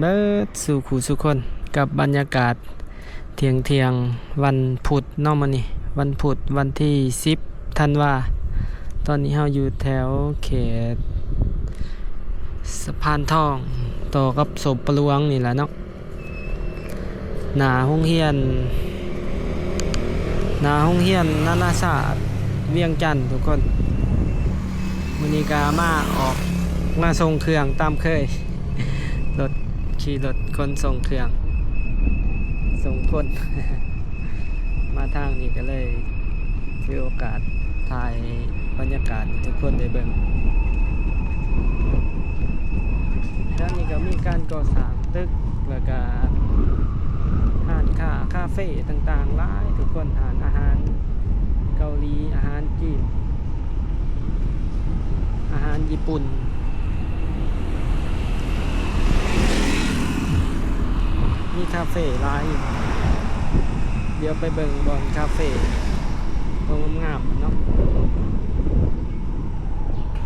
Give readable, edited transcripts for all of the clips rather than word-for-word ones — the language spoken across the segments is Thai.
เบิดสู่ขู่สุคนกับบรรยากาศเที่ยงวันพุธเนาะมื้อนี้วันพุธวันที่10ธันวาตอนนี้เฮาอยู่แถวเขตสะพานทองต่อกับศพปลวงนี่แหละเนาะหน้าโรงเรียนนานาศาสตร์เวียงจันทน์ทุกคนมื้อนี้ก็มาส่งเครื่องตามเคยขี่รถคนส่งเครื่องส่งคน มาทางนี้ก็เลยถือโอกาสถ่ายบรรยากาศให้ทุกคนได้เบิ่งด้านนี้ก็มีการก่อสร้างตึกแล้วก็ร้านค้าคาเฟ่ต่างๆหลายทุกคนร้านอาหารเกาหลีอาหารจีนอาหารญี่ปุ่นมีคาเฟ่หลายเดี๋ยวไปเบิ่งบอนคาเฟ่ตรงงามๆเนาะ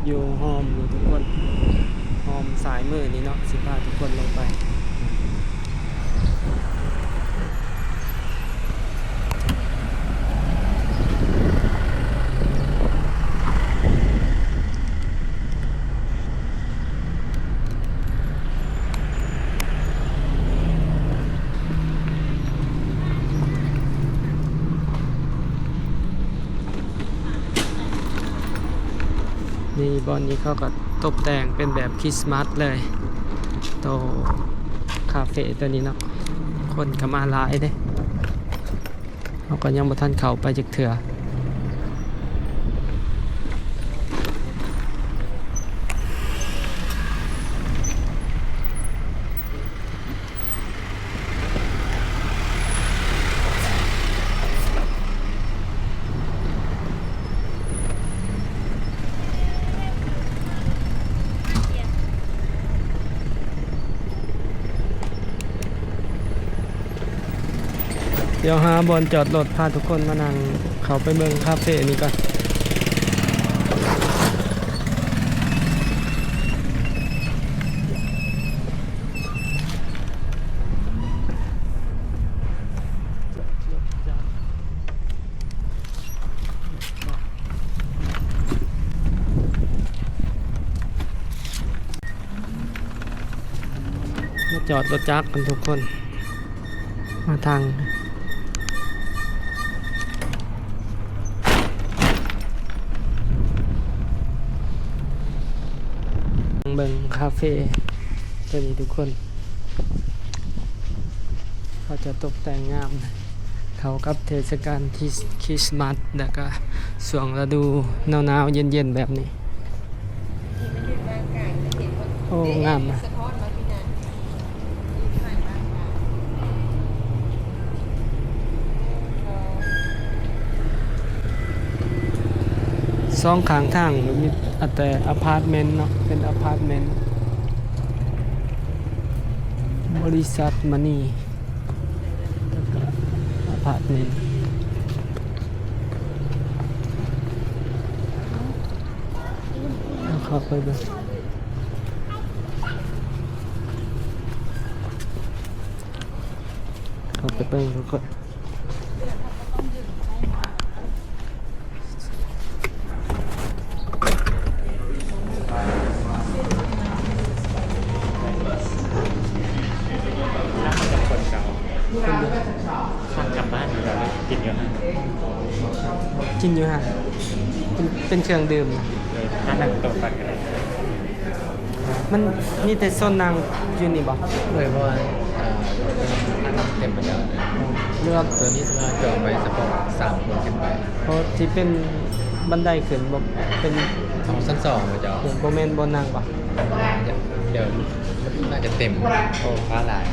อยู่โฮมอยู่ทุกคนโฮมสายมือนี่เนาะสิพาทุกคนลงไปนี่บอนนี้เขาก็ตกแต่งเป็นแบบคริสต์มาสเลยโตคาเฟ่ตัวนี้เนาะคนก็มาหลายเด้เขาก็ยังบ่ทันเข้าไปจักเทื่อเดี๋ยวหาบอนจอดรถพาทุกคนมานั่งเข้าไปเบิ่งคาเฟ่นี้ก่อนมาจอดรถจักรกันทุกคนมาทางเบิ่งคาเฟ่ตัวนี้ทุกคนเขาจะตกแต่งงามเขากับเทศกาลที่คริสต์มาสแล้วก็ช่วงฤดูหนาวๆเย็นๆแบบนี้โอ้งามนะสองข้างทางมีแต่อพาร์ตเมนต์เนาะเป็นอพาร์ตเมนต์บริษัทมานี่อพาร์ตเมนต์เข้าไปดูเข้าไปเบิ่งทุกคนสั่งกลับบ้านอยู่แล้วกินเยอะมาก กินอยู่ฮะเป็นเครื่องดื่ม เลยถ้านั่งโต๊ะกันกันเลย มันมีแต่โซนนางอยู่นี่บ่ เลยเพราะว่านั่งเต็มไปแล้วนะ เลือก ตัวนี้สามารถจองไว้สำหรับ3 คนขึ้นไป เพราะที่เป็นบันไดขึ้นบ่เป็น ชั้น 2เลยจ้ะ บ่แม่นบ่นางบ่ เดี๋ยวน่าจะเต็มโอ้ฟ้าลาย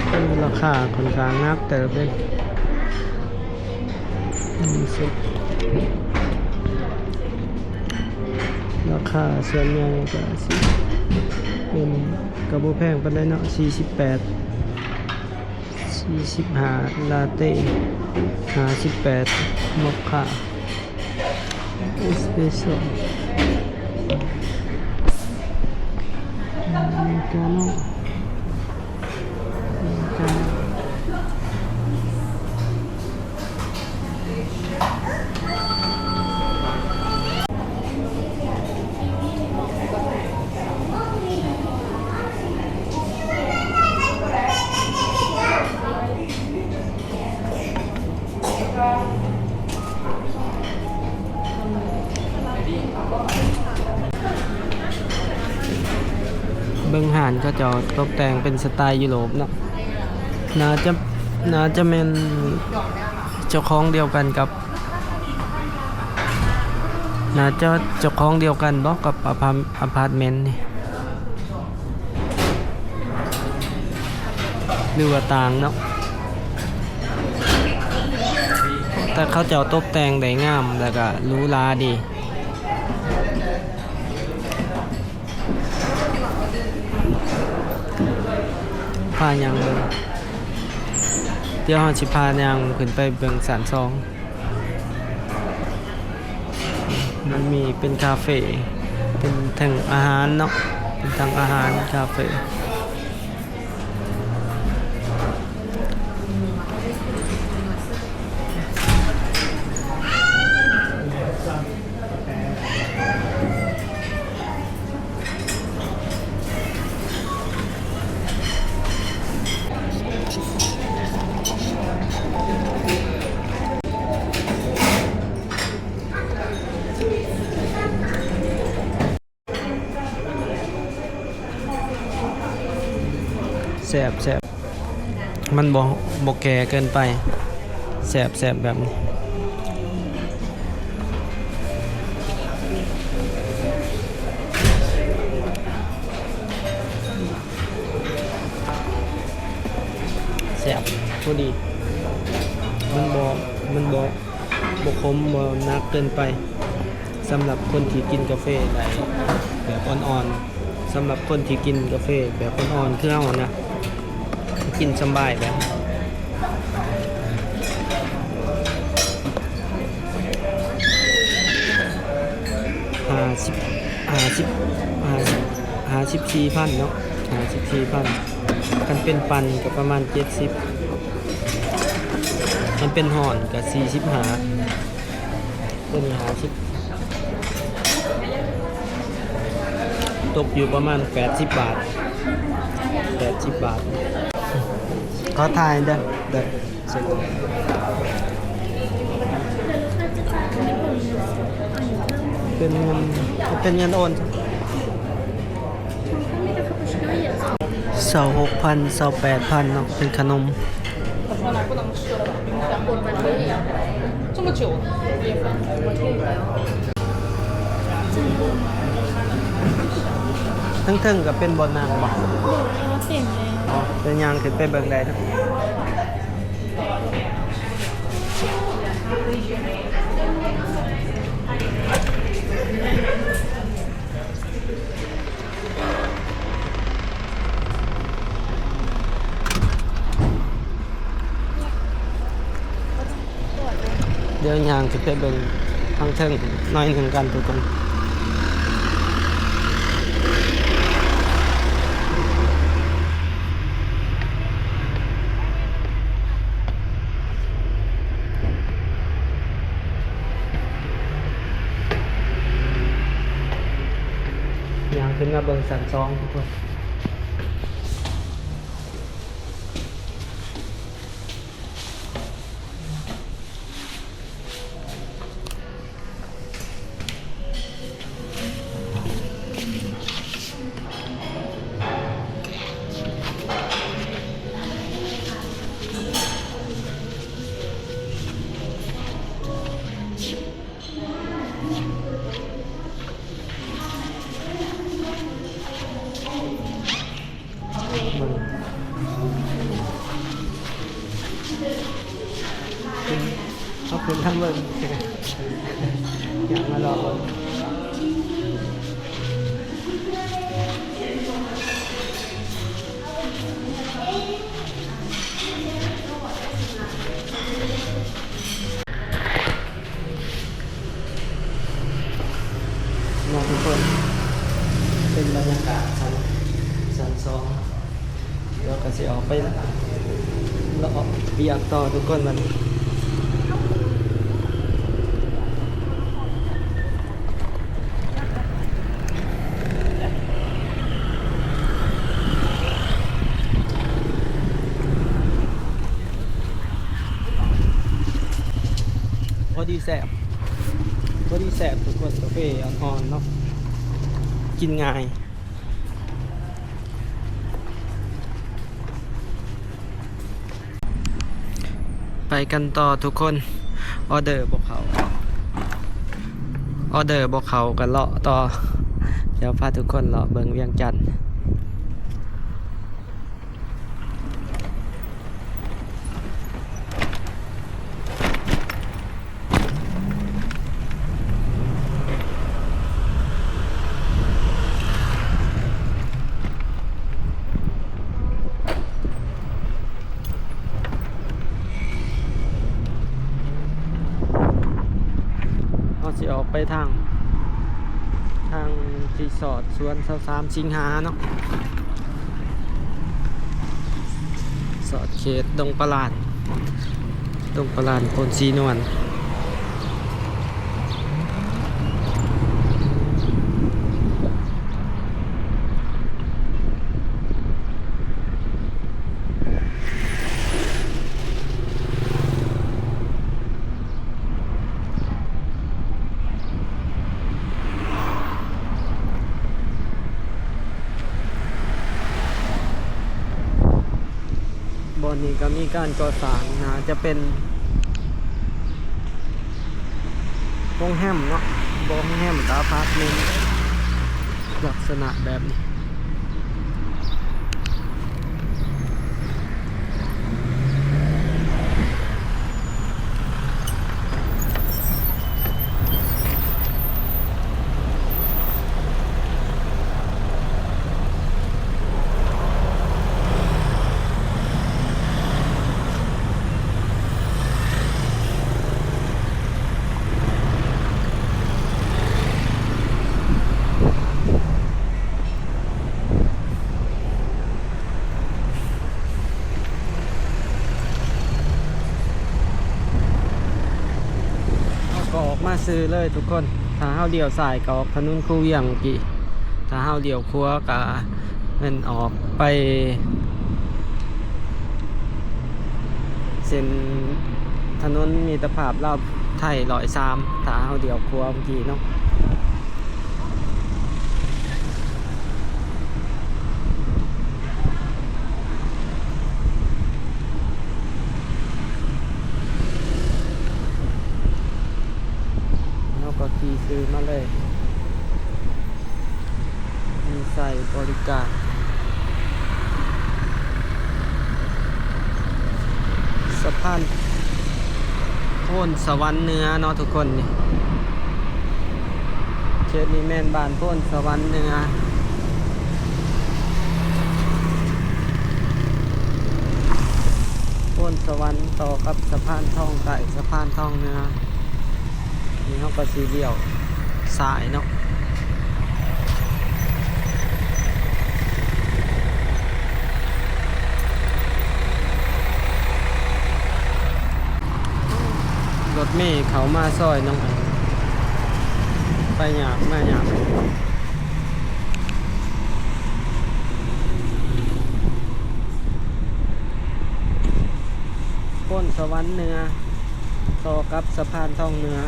เป็นราคาค่อนข้างนักเติบเลยสุดราคาส่วนใหญ่ก็สิเป็นกระโบแพงปานใดเนาะ48 45ลาเต้58มอคค่าเอสเปรสโซ่อเมริกาโน่อเมริกาโน่เบิ่งหานก็จะตกแต่งเป็นสไตล์ยุโรปเนาะน่าจะเป็นเจ้าของเดียวกันกับน่าจะเจ้าของเดียวกันบ่กับอพาร์ตเมนต์นี่หรือว่าต่างเนาะแต่เขาเจ้าตกแต่งได้งามแล้วก็หรูหราดีพายังเบิ่งเดี๋ยวเราสิพายังขึ้นไปเบิ่งศาลซองมันมีเป็นคาเฟ่เป็นทั้งอาหารเนาะเป็นทั้งอาหารคาเฟ่แสบมันบ่แก่เกินไปแสบแบบนี้แสบพอดีมันบ่ขมบ่นักเกินไปสำหรับคนที่กินกาแฟได้แบบอ่อนๆสำหรับคนที่กินกาแฟแบบอ่อนๆคือเฮานะกินสบายแบบ54,000เนาะ54,000กันเป็นปันก็ประมาณ70มันเป็นห่อนก็45ตัวนี้50ตกอยู่ประมาณ80 บาทขอถ่ายเด้อเสร็จเป็นเงินโอน26,000 28,000เนาะเป็นขนม他说那不能吃了吧，冰箱我们可以呀，这么久也分我可以不要。 ทั้งๆก็เป็นบนนางบ่ เขาเต็มเลย อ๋อเป็นยางขึ้นไปเบิ่งได้เนาะเดี๋ยวยางขึ้นไปเบิ่งทางเทิงน้อยหนึ่งกันทุกคนยางขึ้นมาเบิ่งสันซองทุกคนเขาขึ้นทั้งเบิ่งอยากมาลอง สิออกไปเลาะเบียกต่อทุกคนมันพอดีแสบทุกคนกาแฟอ่อนๆเนาะกินง่ายไปกันต่อทุกคนออเดอร์บอกเขากันเลาะต่อเดี๋ยวพาทุกคนเลาะเบิงเวียงจันทน์สิออกไปทางรีสอร์ทสวน23 สิงหาเนาะสอดเขตดงประหลาดโพนสีนวลบอนนี้ก็มีการก่อสร้างนะจะเป็นโรงแรมเนาะโรงแรมกับอพาร์ตเมนต์ลักษณะแบบนี้ก็ออกมาซื้อเลยทุกคนถ้าเฮาเดี่ยวสายก็ออกถนนคูเวียงเมื่อกี้ถ้าเฮาเดี่ยวครัวก็มันออกไปเส้นถนนมีตรภาพลาวไทย103ถ้าเฮาเดี่ยวครัวเมื่อกี้เนาะก็ขี่ซื้อมาเลยมีใส่บริการสะพานโพ้นสวรรค์เหนือเนาะทุกคนนี่เขตนี้แม่นบ้านโพ้นสวรรค์เหนือโพ้นสวรรค์ต่อกับสะพานทองไก่สะพานทองเหนือนี่เขาก็สีเดียวสายเนาะรถเมล์เขามาซอยน้องไปหยาบมาหยาบโพ้นสวรรค์เหนือต่อกับสะพานทองเหนือ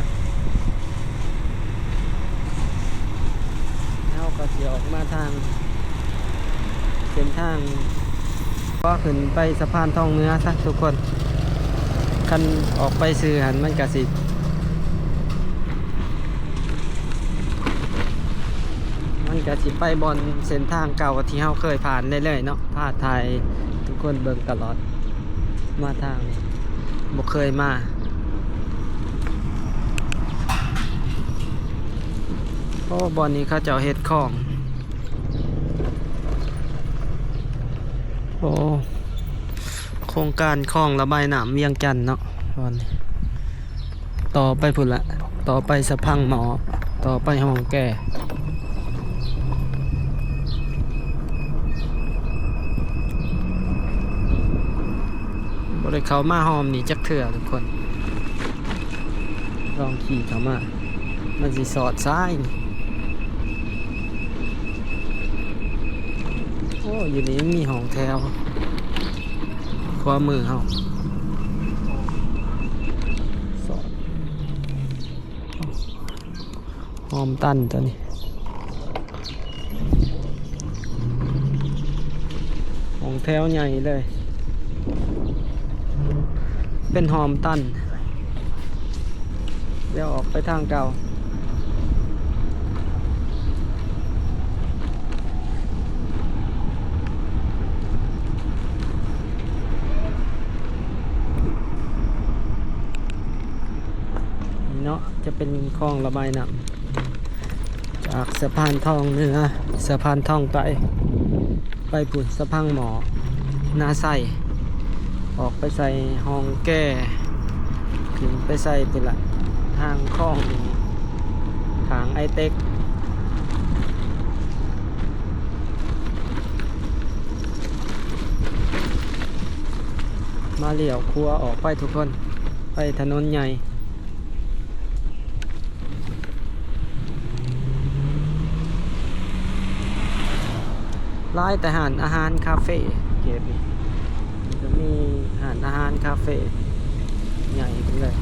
ก็เสียออกมาทางเส้นทางก็ขึ้นไปสะพานทองเหนือสักทุกคนคันออกไปซื้อหันมันกะสิไปบอนเส้นทางเก่าที่เฮาเคยผ่านเรื่อยๆเนาะพาไทยทุกคนเบิ่งตลอดมาทางนี้บ่เคยมาเพราะว่าบอนนี้เขาเจ้าเฮ็ดของโอ้โครงการคลองระบายน้ำเวียงจันทน์เนาะบอนนี้ต่อไปพุ่นละต่อไปสะพังหมอต่อไปห้องแก่ ได้เขามาหอมนี่จักเถื่อทุกคนลองขี่เขามามันสิสอดซ้ายนี่โอ้อยู่นี่มีห้องแถวขวามือเฮาสอดหอมตันตัวนี้ห้องแถวใหญ่เลยเป็นหอมตันเดี๋ยวออกไปทางเก่าเนาะจะเป็นคลองระบายน้ำจากสะพานทองเหนือสะพานทองไปปุ่นสะพังหมอนาใส่ออกไปใส่ห้องแก้ขึ้นไปใส่ปุ่นละทางคลองทางไอเต็กมาเหลี่ยวครัวออกไปทุกคนไปถนนใหญ่ร้ายแต่อาหารคาเฟ่เก็บนี่จะมีอาหารคาเฟ่ใหญ่ไปเลย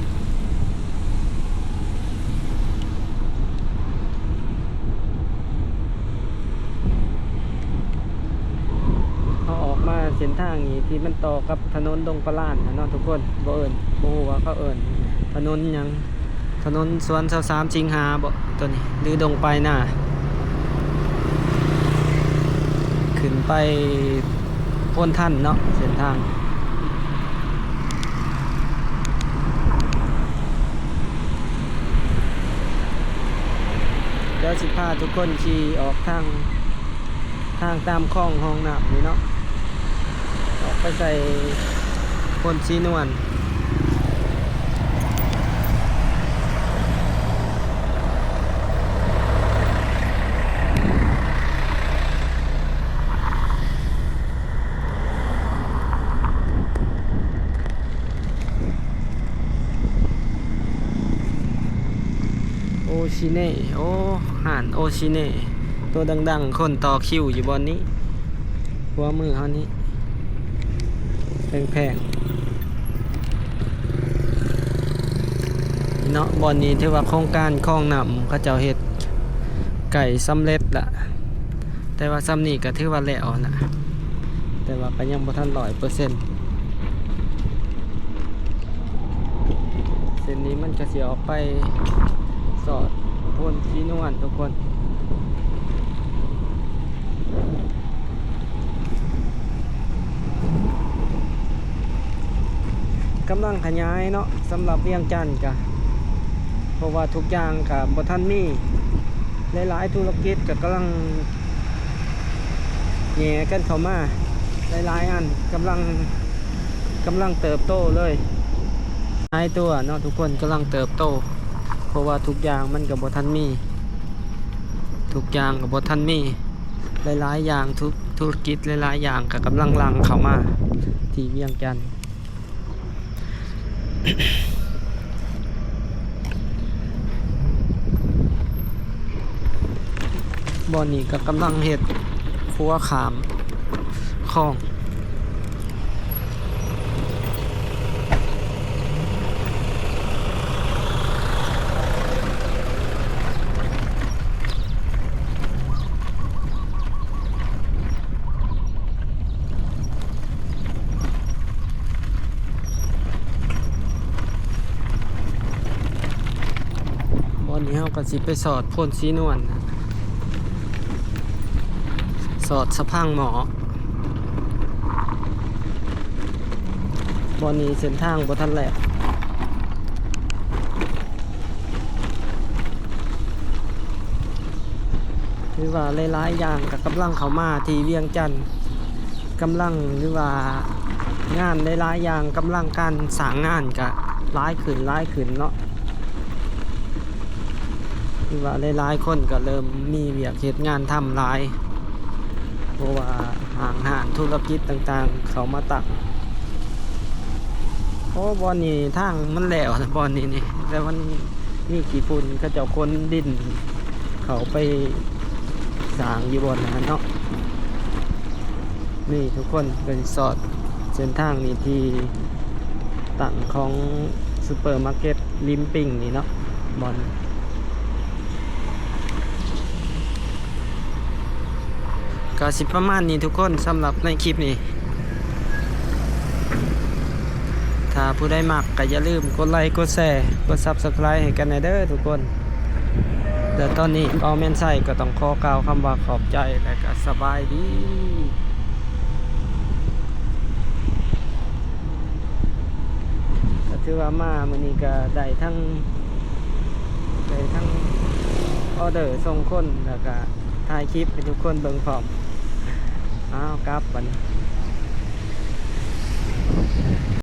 เขาออกมาเส้นทางนี้ที่มันต่อกับถนนดงปลาดนะเนาะทุกคนบ่เอิญบ่ฮู้ว่าเขาเอิญถนนหยังถนนสวน23สิงหาบ่ตัวนี้หรือดงไปหน้าขึ้นไปพ้นท่านเนาะเส้นทางเดี๋ยวสิพาทุกคนขี่ออกทางตามคลองห้องน้ำนี่เนาะออกไปใส่พ้นสีนวลโอชิเน่โอ้ห่านโอชิเน่ตัวดังๆคนต่อคิวอยู่บนนี้หัวมือเขานี้แพงๆเนาะบอนนี้ถือว่าโครงการคลองน้ำเขาเจ้าเฮ็ดไก่สำเร็จละแต่ว่าซ้ำนี่ก็ถือว่าแล้วนะแต่ว่าก็ยังบ่ทัน100%เส้นนี้มันก็สิออกไปสอดพ้นสีนวลทุกคนกำลังขยายเนาะสำหรับเวียงจันทร์กะเพราะว่าทุกอย่างกับบทันมีหลายๆธุรกิจก็กำลังแย่กันเข้ามาหลายๆอันกำลังเติบโตเลยหลายตัวเนาะทุกคนกำลังเติบโตเพราะว่าทุกอย่างมันกับบทันมีทุกอย่างกับบทันมีหลายๆอย่างทุกธุรกิจหลายๆอย่างก็กำลังลังเข้ามาที่เวียงจันทร์บ่อนี้ก็กำลังเฮ็ดครัวขามคลองนี้เราก็สิไปสอดพ่นสีนวลสอดสะพังหมอบ่อนี้เส้นทางบ่ทันแหลกหรือว่าหลายๆอย่างกับกำลังเข้ามาที่เวียงจันทร์กำลังหรือว่างานหลายๆอย่างกำลังการสร้างงานก็หลายขึ้นเนาะคือว่าหลายๆคนก็เริ่มมีเวียกเฮ็ดงานทำหลายเพราะว่าห้างธุรกิจต่างๆเขามาตั้ง อ้บอลนี่ทางมันแหลวนะบอลนี่นี่แต่มันมีกี่ฝุ่นเขาเจ้าคนดิน เขาไปสร้างอยู่บนนั้นเนาะนี่ทุกคนเป็นสอดเส้นทางนี้ที่ตั้งของซูเปอร์มาร์เก็ตลิมปิงนี่เนาะบอลก็สิประมาณนี้ทุกคนสำหรับในคลิปนี้ ถ้าผู้ใดมักก็อย่าลืมกดไลค์กดแชร์กด Subscribe ให้กันเด้อทุกคนแต่ตอนนี้เอาแม่นใส่ก็ต้องขอกล่าวคำว่าขอบใจและก็สบายดีก็ถือว่ามามื้อนี้ก็ได้ทั้งออเดอร์ส่งคนแล้วก็ถ่ายคลิปให้ทุกคนเบิ่งพร้อมอ้าวกลับบัดนี้